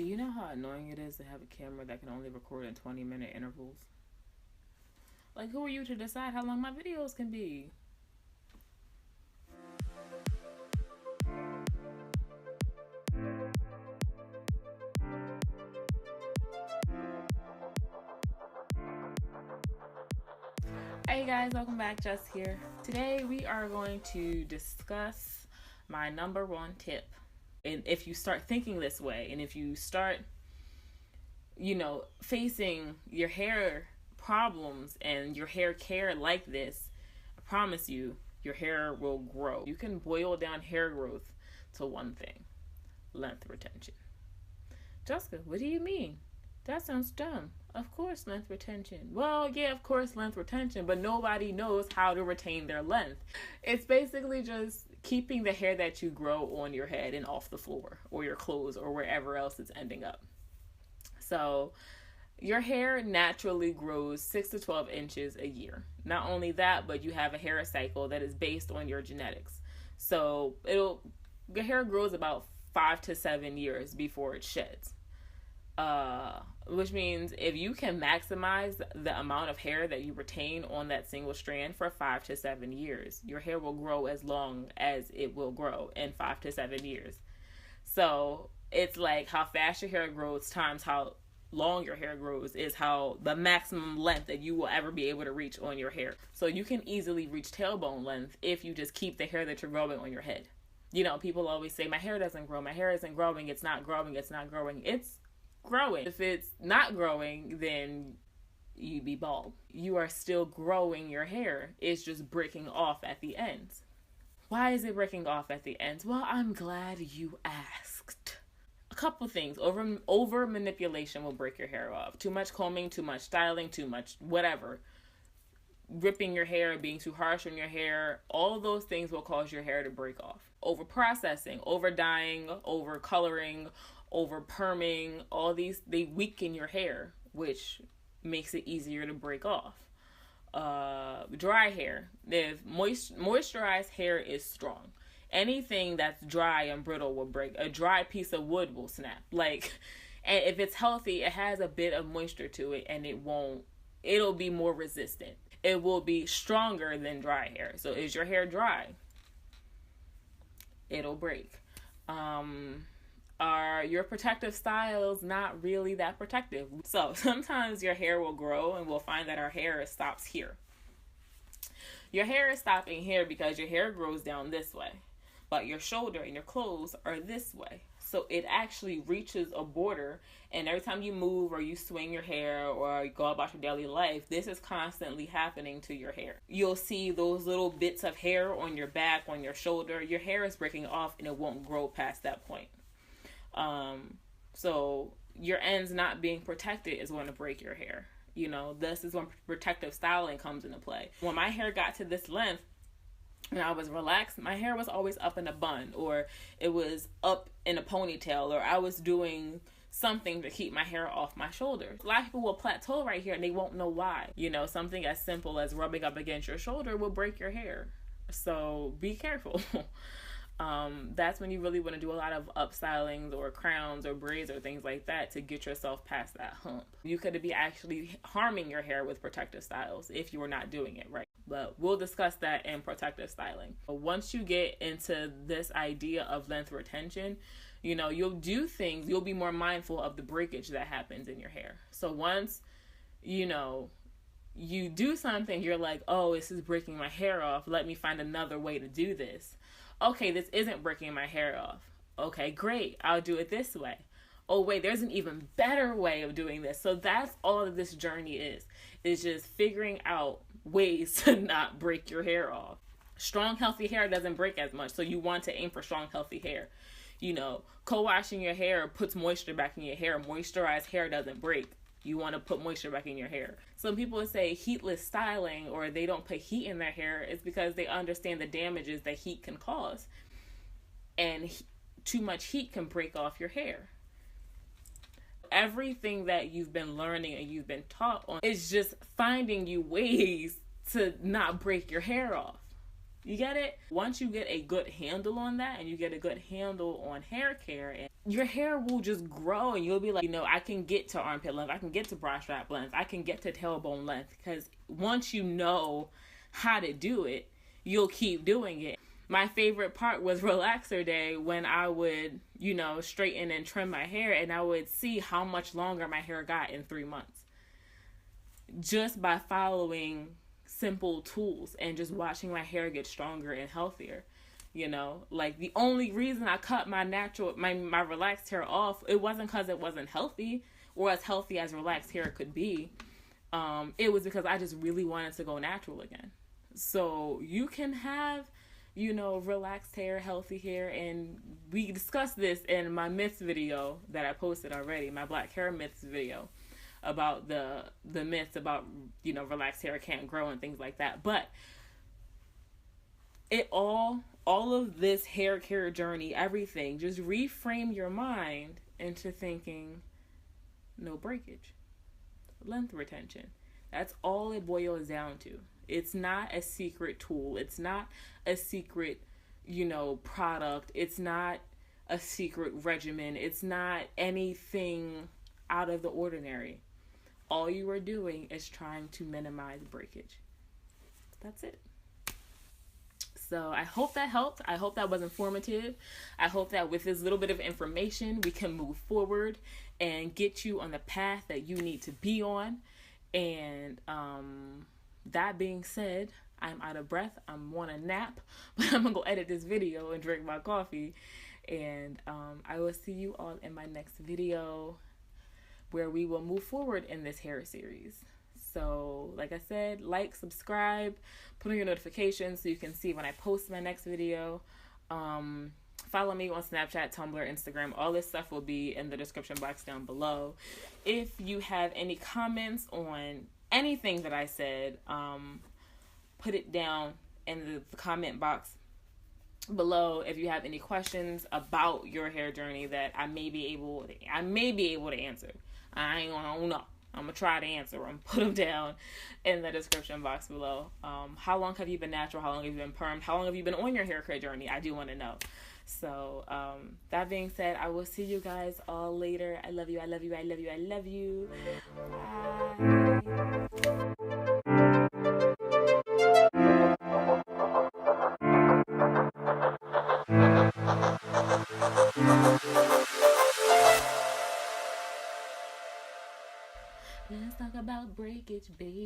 Do you know how annoying it is to have a camera that can only record in 20-minute intervals? Like, who are you to decide how long my videos can be? Hey guys, welcome back. Jess here. Today we are going to discuss my number one tip. And if you start thinking this way, and if you start, facing your hair problems and your hair care like this, I promise you, your hair will grow. You can boil down hair growth to one thing: length retention. Jessica, what do you mean? That sounds dumb. Of course, length retention. Well, yeah, of course, length retention, but nobody knows how to retain their length. It's basically just keeping the hair that you grow on your head and off the floor or your clothes or wherever else it's ending up. So your hair naturally grows 6 to 12 inches a year. Not only that, but you have a hair cycle that is based on your genetics. So your hair grows about 5 to 7 years before it sheds. Which means if you can maximize the amount of hair that you retain on that single strand for 5 to 7 years, your hair will grow as long as it will grow in 5 to 7 years. So it's like how fast your hair grows times how long your hair grows is how the maximum length that you will ever be able to reach on your hair. So you can easily reach tailbone length if you just keep the hair that you're growing on your head. People always say, my hair doesn't grow, my hair isn't growing, it's not growing, it's not growing. It's growing. If it's not growing, then you'd be bald. You are still growing your hair. It's just breaking off at the ends. Why is it breaking off at the ends? Well, I'm glad you asked. A couple things. Over manipulation will break your hair off. Too much combing, too much styling, too much whatever. Ripping your hair, being too harsh on your hair, all of those things will cause your hair to break off. Over processing, over dyeing, over coloring, over perming, all these, they weaken your hair, which makes it easier to break off. Dry hair. If moisturized hair is strong. Anything that's dry and brittle will break. A dry piece of wood will snap. And if it's healthy, it has a bit of moisture to it, and it'll be more resistant. It will be stronger than dry hair. So is your hair dry? It'll break. Are your protective styles not really that protective? So sometimes your hair will grow and we'll find that our hair stops here. Your hair is stopping here because your hair grows down this way, but your shoulder and your clothes are this way. So it actually reaches a border, and every time you move or you swing your hair or you go about your daily life, this is constantly happening to your hair. You'll see those little bits of hair on your back, on your shoulder. Your hair is breaking off and it won't grow past that point. So your ends not being protected is going to break your hair. This is when protective styling comes into play. When my hair got to this length, when I was relaxed, my hair was always up in a bun, or it was up in a ponytail, or I was doing something to keep my hair off my shoulders. A lot of people will plateau right here and they won't know why. Something as simple as rubbing up against your shoulder will break your hair. So be careful. That's when you really want to do a lot of upstylings or crowns or braids or things like that to get yourself past that hump. You could be actually harming your hair with protective styles if you are not doing it right. But we'll discuss that in protective styling. Once you get into this idea of length retention, you'll do things, you'll be more mindful of the breakage that happens in your hair. So once, you do something, you're like, oh, this is breaking my hair off. Let me find another way to do this. Okay, this isn't breaking my hair off. Okay, great. I'll do it this way. Oh, wait, there's an even better way of doing this. So that's all of this journey is just figuring out ways to not break your hair off. Strong, healthy hair doesn't break as much, so you want to aim for strong, healthy hair. Co-washing your hair puts moisture back in your hair. Moisturized hair doesn't break. You want to put moisture back in your hair. Some people say heatless styling, or they don't put heat in their hair, is because they understand the damages that heat can cause. And too much heat can break off your hair. Everything that you've been learning and you've been taught on is just finding you ways to not break your hair off. You get it? Once you get a good handle on that and you get a good handle on hair care, and your hair will just grow and you'll be like, I can get to armpit length, I can get to bra strap length, I can get to tailbone length. Because once you know how to do it, you'll keep doing it. My favorite part was relaxer day, when I would, straighten and trim my hair, and I would see how much longer my hair got in 3 months. Just by following simple tools and just watching my hair get stronger and healthier. Like, the only reason I cut my relaxed hair off, it wasn't because it wasn't healthy or as healthy as relaxed hair could be. It was because I just really wanted to go natural again. So you can have, relaxed hair, healthy hair, and we discussed this in my myths video that I posted already, my black hair myths video, about the myths about, relaxed hair can't grow and things like that. But all of this hair care journey, everything, just reframe your mind into thinking no breakage, length retention. That's all it boils down to. It's not a secret tool. It's not a secret, product. It's not a secret regimen. It's not anything out of the ordinary. All you are doing is trying to minimize breakage. That's it. So I hope that helped. I hope that was informative. I hope that with this little bit of information, we can move forward and get you on the path that you need to be on. And that being said, I'm out of breath. I'm on a nap, but I'm going to go edit this video and drink my coffee. And I will see you all in my next video, where we will move forward in this hair series. So, like I said, like, subscribe, put on your notifications so you can see when I post my next video. Follow me on Snapchat, Tumblr, Instagram. All this stuff will be in the description box down below. If you have any comments on anything that I said, put it down in the comment box below. If you have any questions about your hair journey that I may be able to answer. I don't know. I'm going to try to answer them. Put them down in the description box below. How long have you been natural? How long have you been permed? How long have you been on your hair care journey? I do want to know. So, that being said, I will see you guys all later. I love you. I love you. I love you. I love you. Bye. Let's talk about breakage, baby.